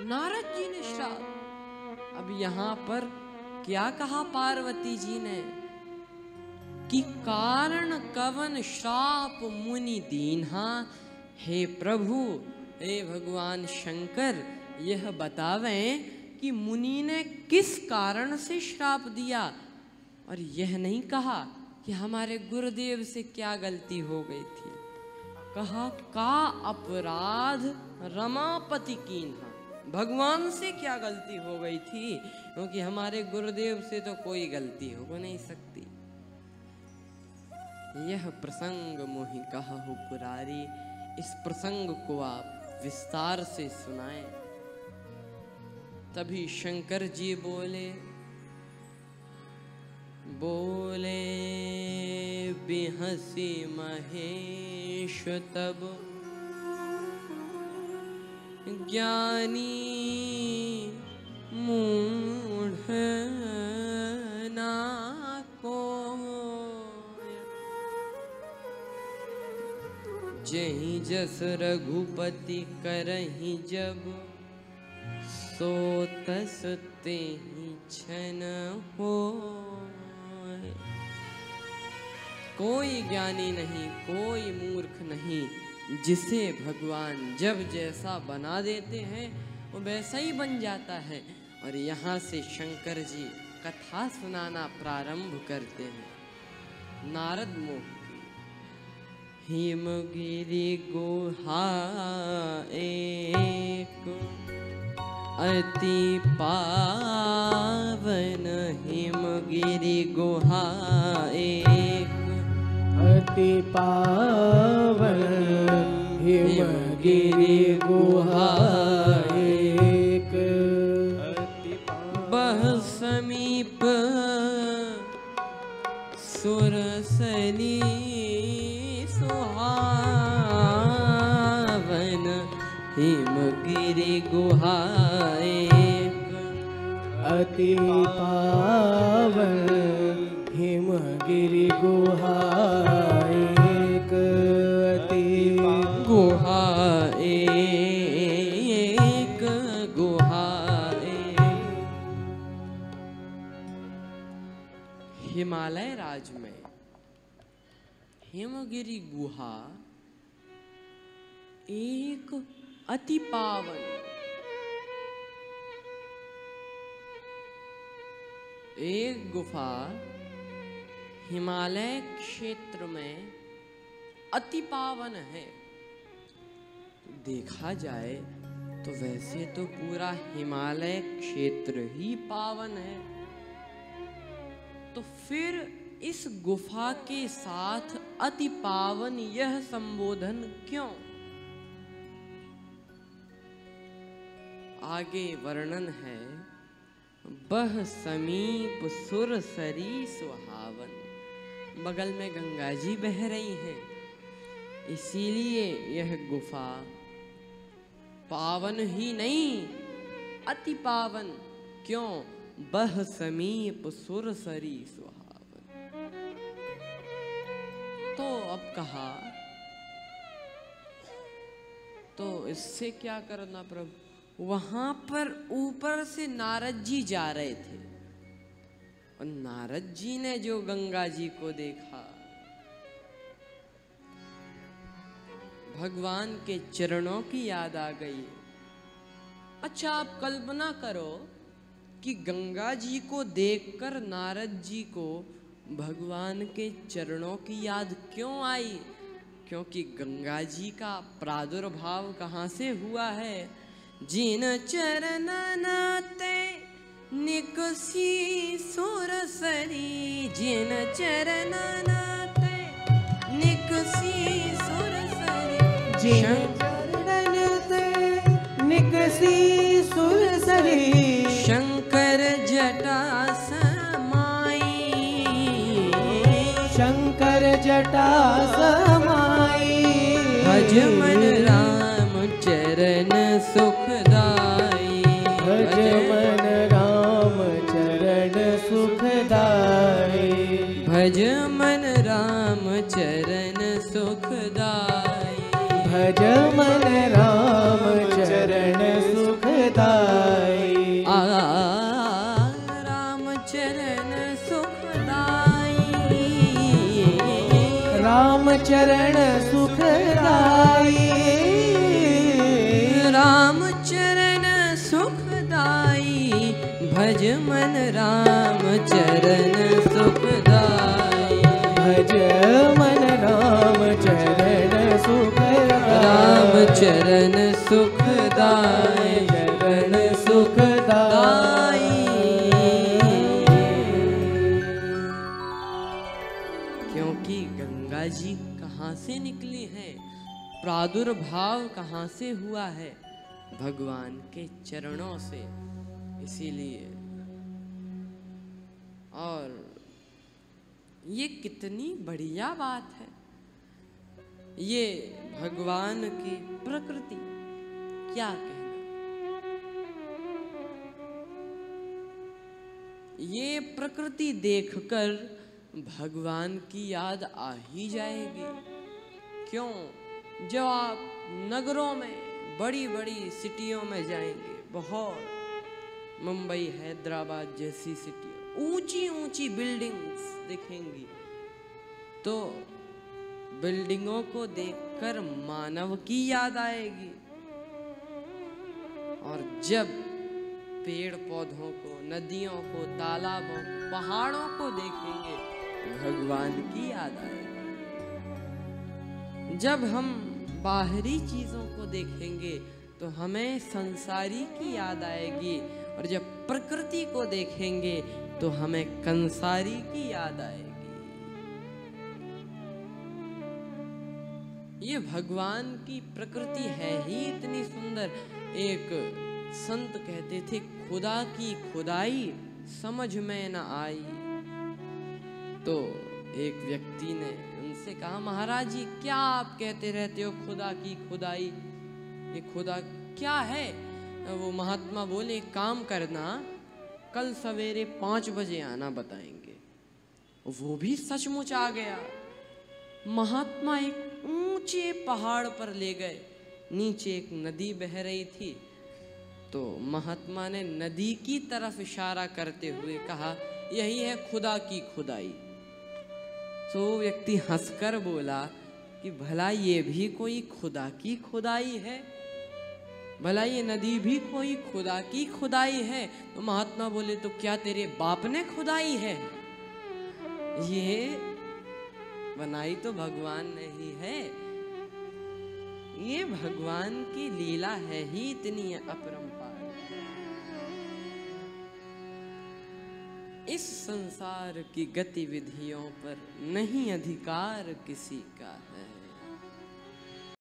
नारद जी ने श्राप। अब यहाँ पर क्या कहा पार्वती जी ने कि कारण कवन श्राप मुनि दीन्हा। हे प्रभु, हे भगवान शंकर, यह बतावें कि मुनि ने किस कारण से श्राप दिया। और यह नहीं कहा कि हमारे गुरुदेव से क्या गलती हो गई थी, कहा का अपराध रमापति कीन्हा, भगवान से क्या गलती हो गई थी, क्योंकि हमारे गुरुदेव से तो कोई गलती हो नहीं सकती। यह प्रसंग मोहि कहु पुरारी, इस प्रसंग को आप विस्तार से सुनाएं। तभी शंकर जी बोले बिहसी महेश तब, ज्ञानी मूढ़ ना को, जहि जस रघुपति करहि जब, सो तस तेहि छन होय। कोई ज्ञानी नहीं, कोई मूर्ख नहीं, जिसे भगवान जब जैसा बना देते हैं वो वैसा ही बन जाता है। और यहाँ से शंकर जी कथा सुनाना प्रारंभ करते हैं। नारद मुख हिमगिरि गुहा एक, अति पावन हिमगिरि गुहा एक, अति पावन हिमगिरि गुहा एक, बह समीप सुरसरी सुहावन, हिमगिरि गुहा एक, अति पावन हिमगिरि गुहा एक, अति गुहा एक, गुहा एक। हिमालय राज्य में हिमगिरि गुहा एक अति पावन, एक गुफा हिमालय क्षेत्र में अति पावन है। देखा जाए तो वैसे तो पूरा हिमालय क्षेत्र ही पावन है, तो फिर इस गुफा के साथ अति पावन यह संबोधन क्यों? आगे वर्णन है, बह समीप सुरसरी सुहावन, बगल में गंगा जी बह रही हैं, इसीलिए यह गुफा पावन ही नहीं अति पावन। क्यों? बह समीप सुरसरी सुहावन। तो अब कहा तो इससे क्या करना प्रभु? वहां पर ऊपर से नारद जी जा रहे थे और नारद जी ने जो गंगा जी को देखा, भगवान के चरणों की याद आ गई। अच्छा, आप कल्पना करो कि गंगा जी को देखकर नारद जी को भगवान के चरणों की याद क्यों आई? क्योंकि गंगा जी का प्रादुर्भाव कहाँ से हुआ है? जिन चरणनाते निकसी सुरसरी, जिन चरणनाते निकसी सुरसरी, जिन चरणनाते निकसी सुरसरी, शंकर जटा समाई, शंकर जटा समाई, भज मन राम चरण सुखदाई, भज मन राम चरण सुखदाई, भज मन राम चरण सुखदाई, भज मन राम चरण सुखदाई। चरण सुखदाई, राम चरण सुखदाई, भज मन राम चरण सुखदाई, भज मन राम चरण सुखदाई, राम चरण सुखदाई, चरण सुखदाई। क्योंकि गंगा जी कहाँ से निकली है, प्रादुर्भाव कहाँ से हुआ है, भगवान के चरणों से। इसीलिए और ये कितनी बढ़िया बात है, ये भगवान की प्रकृति, क्या कहना। ये प्रकृति देखकर भगवान की याद आ ही जाएगी। क्यों? जब आप नगरों में, बड़ी बड़ी सिटियों में जाएंगे, बहुत मुंबई हैदराबाद जैसी सिटियों, ऊंची ऊंची बिल्डिंग्स दिखेंगी, तो बिल्डिंगों को देखकर मानव की याद आएगी। और जब पेड़ पौधों को, नदियों को, तालाबों को, पहाड़ों को देखेंगे, भगवान की याद आएगी। जब हम बाहरी चीजों को देखेंगे तो हमें संसारी की याद आएगी, और जब प्रकृति को देखेंगे तो हमें कंसारी की याद आएगी। ये भगवान की प्रकृति है ही इतनी सुंदर। एक संत कहते थे, खुदा की खुदाई समझ में न आई। तो एक व्यक्ति ने उनसे कहा, महाराज जी क्या आप कहते रहते हो खुदा की खुदाई, ये खुदा क्या है? वो महात्मा बोले, काम करना, कल सवेरे 5 बजे आना, बताएंगे। वो भी सचमुच आ गया। महात्मा एक ऊंचे पहाड़ पर ले गए, नीचे एक नदी बह रही थी। तो महात्मा ने नदी की तरफ इशारा करते हुए कहा, यही है खुदा की खुदाई। तो वो व्यक्ति हंसकर बोला कि भला ये भी कोई खुदा की खुदाई है? भला ये नदी भी कोई खुदा की खुदाई है? तो महात्मा बोले, तो क्या तेरे बाप ने खुदाई है? ये बनाई तो भगवान ने ही है। ये भगवान की लीला है ही इतनी अपरंपार। इस संसार की गतिविधियों पर नहीं अधिकार किसी का है।